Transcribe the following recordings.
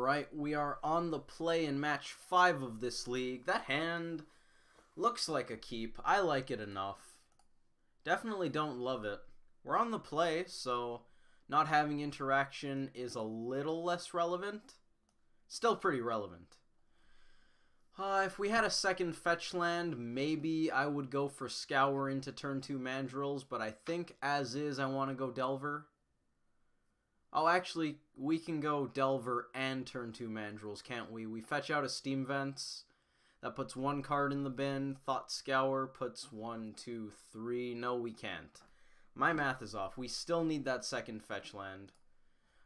Alright, we are on the play in match 5 of this league. That hand looks like a keep. I like it enough. Definitely don't love it. We're on the play, so not having interaction is a little less relevant. Still pretty relevant. If we had a second fetch land, maybe I would go for Scour into turn 2 Mandrills, but I think as is I want to go Delver. Oh, actually, we can go Delver and turn 2 Mandrills, can't we? We fetch out a Steam Vents. That puts 1 card in the bin. Thought Scour puts 1, 2, 3. No, we can't. My math is off. We still need that second fetch land.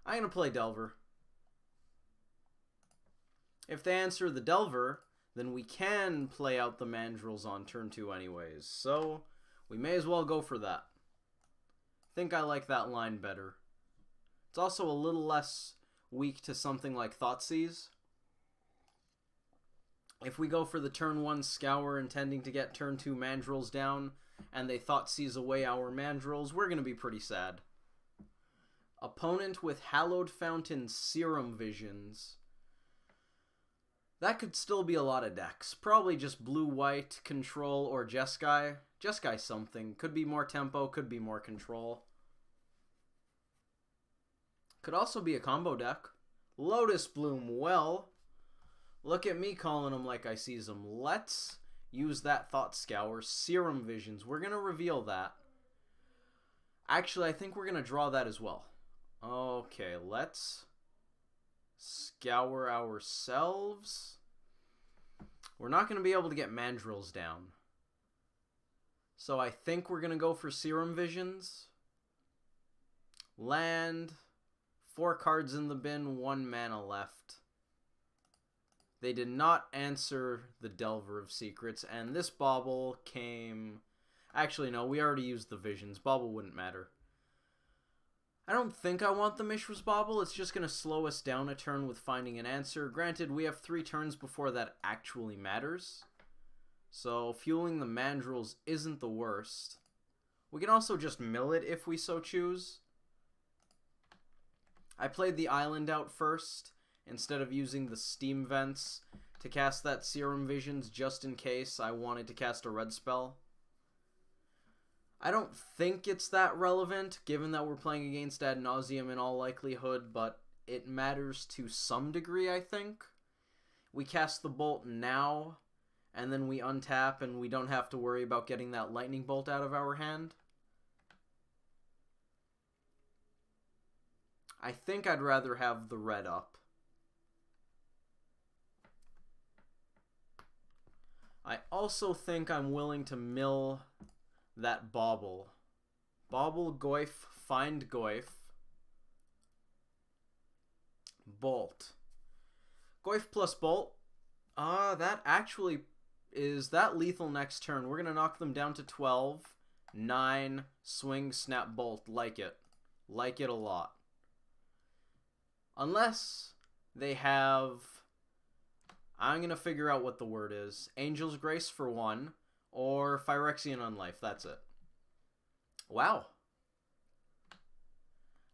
I'm going to play Delver. If they answer the Delver, then we can play out the Mandrills on turn 2 anyways. So, we may as well go for that. Think I like that line better. It's also a little less weak to something like Thoughtseize. If we go for the turn 1 Scour intending to get turn 2 Mandrills down, and they Thoughtseize away our Mandrills, we're going to be pretty sad. Opponent with Hallowed Fountain Serum Visions. That could still be a lot of decks. Probably just blue-white, control, or Jeskai. Jeskai something. Could be more tempo, could be more control. Could also be a combo deck. Lotus Bloom, well, look at me calling them like I sees them. Let's use that Thought Scour. Serum Visions. We're going to reveal that. Actually, I think we're going to draw that as well. Okay, let's Scour ourselves. We're not going to be able to get Mandrills down. So I think we're going to go for Serum Visions. Land. 4 cards in the bin, 1 mana left. They did not answer the Delver of Secrets, and this Bauble came... Actually, no, we already used the Visions. Bauble wouldn't matter. I don't think I want the Mishra's Bauble. It's just going to slow us down a turn with finding an answer. Granted, we have 3 turns before that actually matters. So, fueling the Mandrills isn't the worst. We can also just mill it if we so choose. I played the island out first, instead of using the Steam Vents to cast that Serum Visions just in case I wanted to cast a red spell. I don't think it's that relevant, given that we're playing against Ad Nauseam in all likelihood, but it matters to some degree, I think. We cast the Bolt now, and then we untap, and we don't have to worry about getting that Lightning Bolt out of our hand. I think I'd rather have the red up. I also think I'm willing to mill that Bauble. Bauble, Goyf, find Goyf. Bolt. Goyf plus Bolt. That actually is that lethal next turn. We're going to knock them down to 12. 9, swing, snap, Bolt. Like it. Like it a lot. Unless they have... I'm going to figure out what the word is. Angel's Grace for 1, or Phyrexian Unlife. That's it. Wow.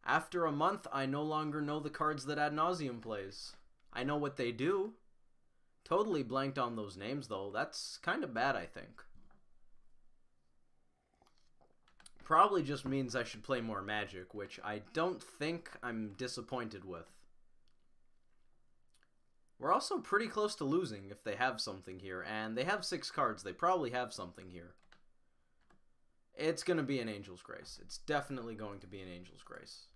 After a month, I no longer know the cards that Ad Nauseam plays. I know what they do. Totally blanked on those names, though. That's kind of bad, I think. Probably just means I should play more Magic, which I don't think I'm disappointed with. We're also pretty close to losing if they have something here, and they have 6 cards. They probably have something here. It's going to be an Angel's Grace. It's definitely going to be an Angel's Grace.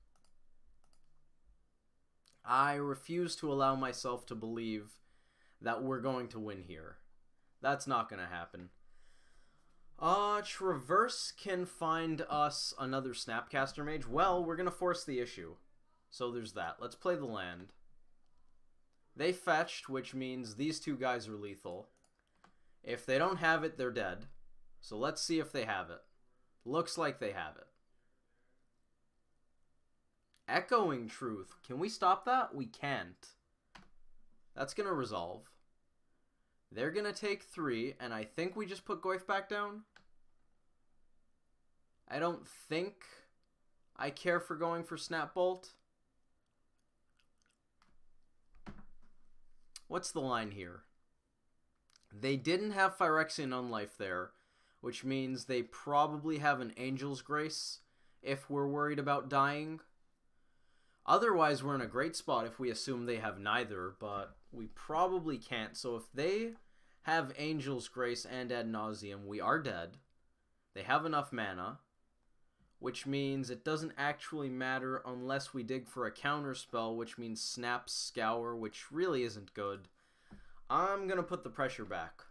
I refuse to allow myself to believe that we're going to win here. That's not going to happen. Traverse can find us another Snapcaster Mage. Well, we're going to force the issue. So there's that. Let's play the land. They fetched, which means these 2 guys are lethal. If they don't have it, they're dead. So let's see if they have it. Looks like they have it. Echoing Truth. Can we stop that? We can't. That's going to resolve. They're going to take 3, and I think we just put Goyf back down. I don't think I care for going for Snap Bolt. What's the line here? They didn't have Phyrexian Unlife there, which means they probably have an Angel's Grace if we're worried about dying. Otherwise, we're in a great spot if we assume they have neither, but we probably can't. So if they have Angel's Grace and Ad Nauseam, we are dead. They have enough mana, which means it doesn't actually matter unless we dig for a counterspell, which means Snap Scour, which really isn't good. I'm going to put the pressure back.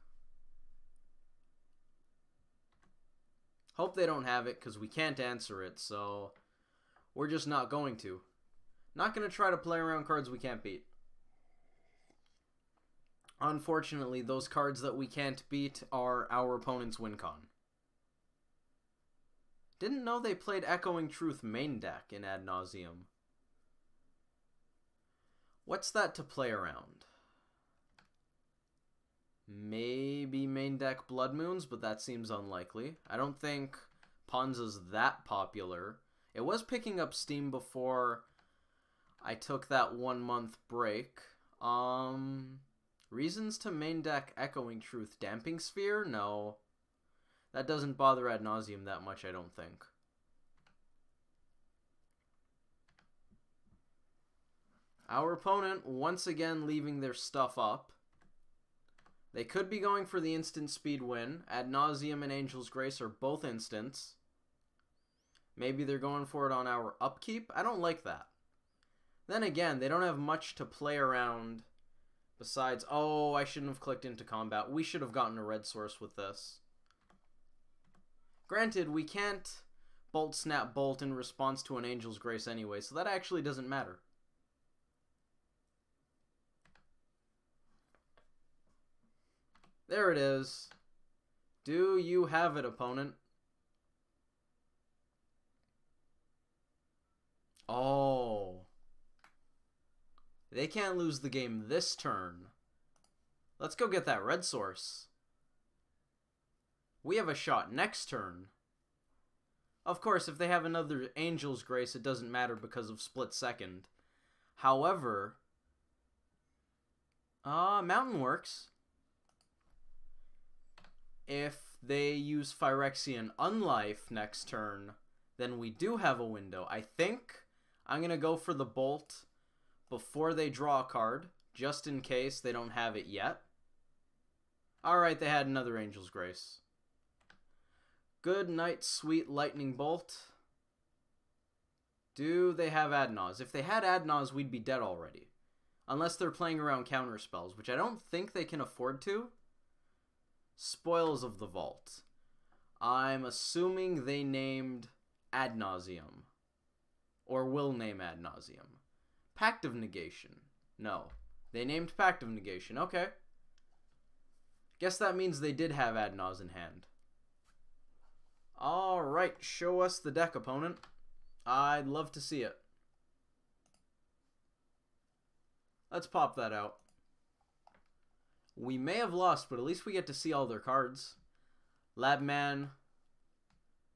Hope they don't have it, because we can't answer it, so we're just not going to. Not going to try to play around cards we can't beat. Unfortunately, those cards that we can't beat are our opponent's win con. Didn't know they played Echoing Truth main deck in Ad Nauseam. What's that to play around? Maybe main deck Blood Moons, but that seems unlikely. I don't think Ponza's that popular. It was picking up steam before I took that 1 month break. Reasons to main deck Echoing Truth. Damping Sphere? No. That doesn't bother Ad Nauseam that much, I don't think. Our opponent, once again, leaving their stuff up. They could be going for the instant speed win. Ad Nauseam and Angel's Grace are both instants. Maybe they're going for it on our upkeep. I don't like that. Then again, they don't have much to play around besides, oh, I shouldn't have clicked into combat. We should have gotten a red source with this. Granted, we can't Bolt Snap Bolt in response to an Angel's Grace anyway, so that actually doesn't matter. There it is. Do you have it, opponent? Oh. They can't lose the game this turn. Let's go get that red source. We have a shot next turn. Of course, if they have another Angel's Grace, it doesn't matter because of split second. However, Mountain works. If they use Phyrexian Unlife next turn, then we do have a window. I think I'm going to go for the Bolt before they draw a card, just in case they don't have it yet. Alright, they had another Angel's Grace. Good night, sweet lightning bolt. Do they have Ad Naus? If they had Ad Naus, we'd be dead already. Unless they're playing around counter spells, which I don't think they can afford to. Spoils of the Vault. I'm assuming they named Ad Nauseam. Or will name Ad Nauseam. Pact of Negation. No. They named Pact of Negation. Okay. Guess that means they did have Ad Naus in hand. Alright, show us the deck, opponent. I'd love to see it. Let's pop that out. We may have lost, but at least we get to see all their cards. Labman.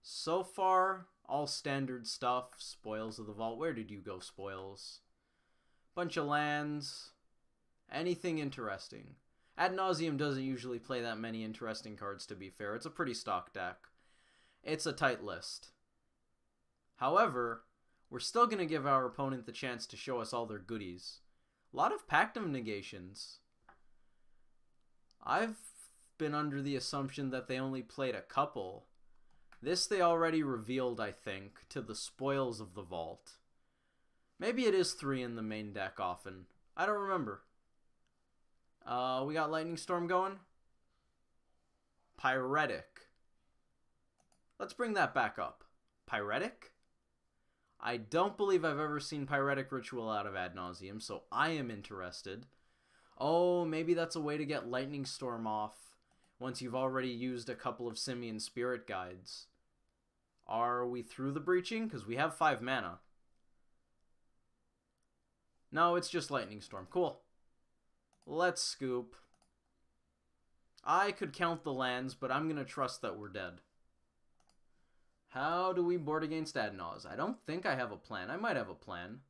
So far, all standard stuff. Spoils of the Vault. Where did you go, Spoils? Bunch of lands. Anything interesting. Ad Nauseam doesn't usually play that many interesting cards, to be fair. It's a pretty stock deck. It's a tight list. However, we're still going to give our opponent the chance to show us all their goodies. A lot of Pact of Negations. I've been under the assumption that they only played a couple. This they already revealed, I think, to the Spoils of the Vault. Maybe it is 3 in the main deck often. I don't remember. We got Lightning Storm going. Pyretic. Let's bring that back up. Pyretic? I don't believe I've ever seen Pyretic Ritual out of Ad Nauseam, so I am interested. Oh, maybe that's a way to get Lightning Storm off once you've already used a couple of Simian Spirit Guides. Are we through the breaching? Because we have 5 mana. No, it's just Lightning Storm. Cool. Let's scoop. I could count the lands, but I'm going to trust that we're dead. How do we board against Ad Naus? I don't think I have a plan. I might have a plan.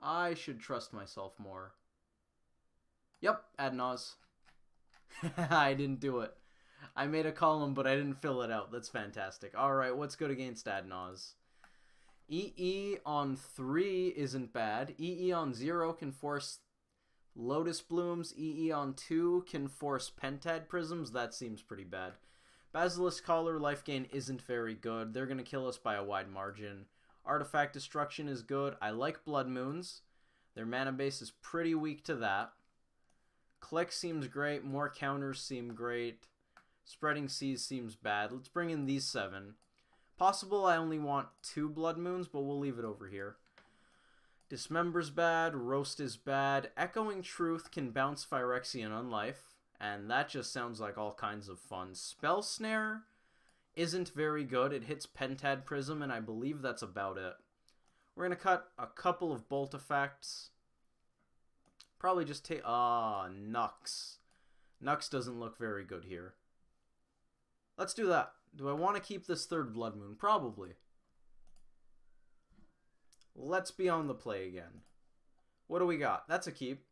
I should trust myself more. Yep, add Naus. I didn't do it. I made a column, but I didn't fill it out. That's fantastic. Alright, what's good against add Naus? EE on 3 isn't bad. EE on 0 can force Lotus Blooms. EE on 2 can force Pentad Prisms. That seems pretty bad. Basilisk Collar life gain isn't very good. They're going to kill us by a wide margin. Artifact Destruction is good. I like Blood Moons. Their mana base is pretty weak to that. Click seems great. More counters seem great. Spreading Seas seems bad. Let's bring in these 7. Possible I only want 2 Blood Moons, but we'll leave it over here. Dismember's bad. Roast is bad. Echoing Truth can bounce Phyrexian Unlife. And that just sounds like all kinds of fun. Spell Snare isn't very good. It hits Pentad Prism, and I believe that's about it. We're going to cut a couple of Bolt effects. Probably just take... Nux. Nux doesn't look very good here. Let's do that. Do I want to keep this 3rd Blood Moon? Probably. Let's be on the play again. What do we got? That's a keep.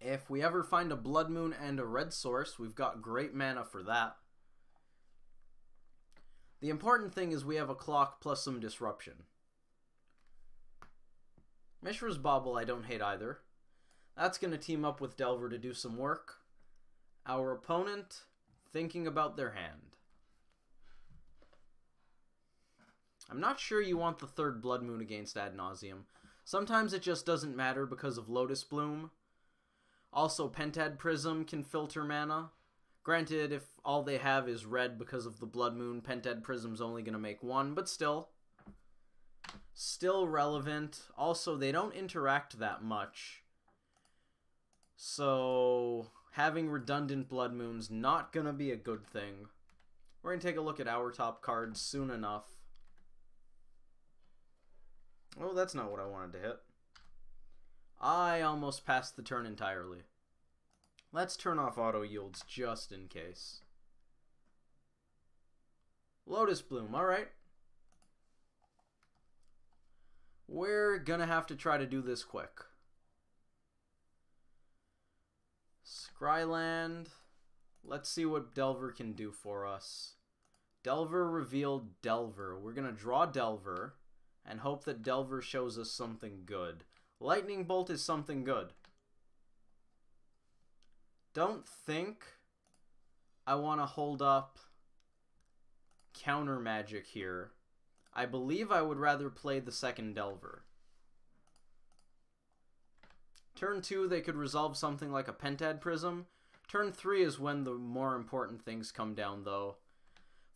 If we ever find a Blood Moon and a red source, we've got great mana for that. The important thing is we have a clock plus some disruption. Mishra's Bauble I don't hate either. That's going to team up with Delver to do some work. Our opponent thinking about their hand. I'm not sure you want the 3rd Blood Moon against Ad Nauseam. Sometimes it just doesn't matter because of Lotus Bloom. Also, Pentad Prism can filter mana. Granted, if all they have is red because of the Blood Moon, Pentad Prism's only going to make 1, but still. Still relevant. Also, they don't interact that much. So, having redundant Blood Moon's not going to be a good thing. We're going to take a look at our top cards soon enough. Oh, that's not what I wanted to hit. I almost passed the turn entirely. Let's turn off auto yields just in case. Lotus Bloom, alright. We're gonna have to try to do this quick. Scryland. Let's see what Delver can do for us. Delver revealed Delver. We're gonna draw Delver and hope that Delver shows us something good. Lightning Bolt is something good. Don't think I want to hold up counter magic here. I believe I would rather play the 2nd Delver. Turn 2, they could resolve something like a Pentad Prism. Turn 3 is when the more important things come down, though.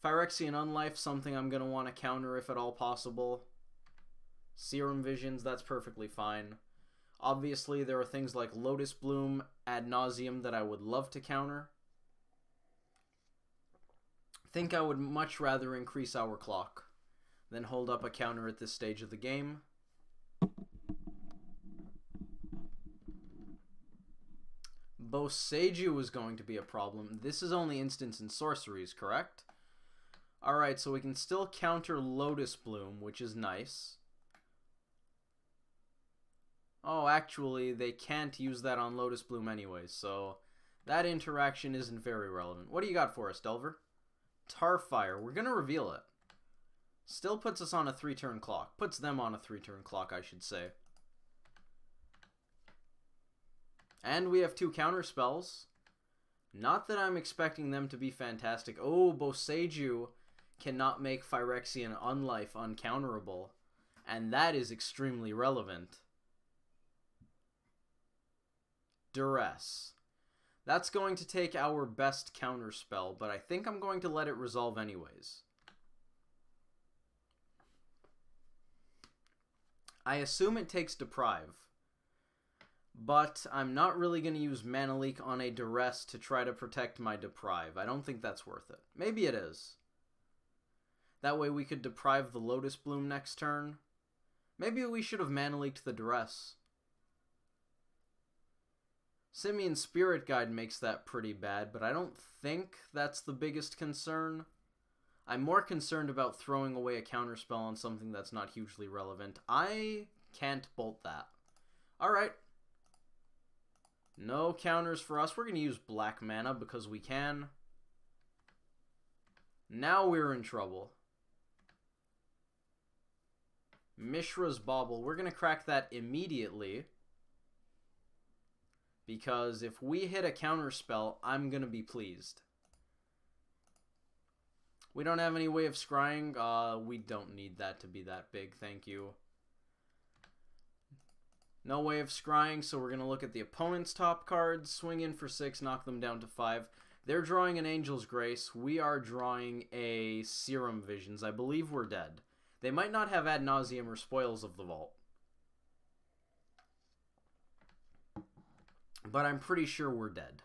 Phyrexian Unlife, something I'm going to want to counter if at all possible. Serum Visions, that's perfectly fine. Obviously, there are things like Lotus Bloom, Ad Nauseam that I would love to counter. I think I would much rather increase our clock than hold up a counter at this stage of the game. Boseiju is going to be a problem. This is only instants and sorceries, correct? Alright, so we can still counter Lotus Bloom, which is nice. Oh, actually, they can't use that on Lotus Bloom anyway, so that interaction isn't very relevant. What do you got for us, Delver? Tarfire. We're going to reveal it. Still puts us on a 3-turn clock. Puts them on a 3-turn clock, I should say. And we have 2 counter spells. Not that I'm expecting them to be fantastic. Oh, Boseiju cannot make Phyrexian Unlife uncounterable. And that is extremely relevant. Duress. That's going to take our best counter spell, but I think I'm going to let it resolve anyways. I assume it takes Deprive, but I'm not really going to use Mana Leak on a Duress to try to protect my Deprive. I don't think that's worth it. Maybe it is. That way we could deprive the Lotus Bloom next turn. Maybe we should have Mana Leaked the Duress. Simian Spirit Guide makes that pretty bad, but I don't think that's the biggest concern. I'm more concerned about throwing away a counterspell on something that's not hugely relevant. I can't bolt that. Alright. No counters for us. We're going to use black mana because we can. Now we're in trouble. Mishra's Bauble. We're going to crack that immediately. Because if we hit a counterspell, I'm going to be pleased. We don't have any way of scrying. We don't need that to be that big, thank you. No way of scrying, so we're going to look at the opponent's top cards, swing in for 6, knock them down to 5. They're drawing an Angel's Grace. We are drawing a Serum Visions. I believe we're dead. They might not have Ad Nauseam or Spoils of the Vault. But I'm pretty sure we're dead.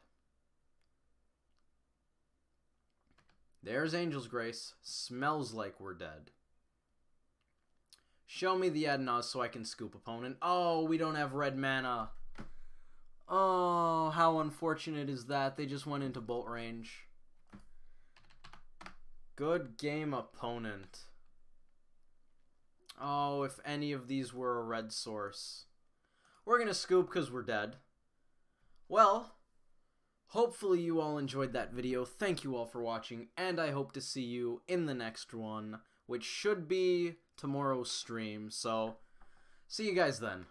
There's Angel's Grace. Smells like we're dead. Show me the Ad Naus so I can scoop opponent. Oh, we don't have red mana. Oh, how unfortunate is that? They just went into bolt range. Good game, opponent. Oh, if any of these were a red source. We're going to scoop because we're dead. Well, hopefully you all enjoyed that video. Thank you all for watching, and I hope to see you in the next one, which should be tomorrow's stream. So, see you guys then.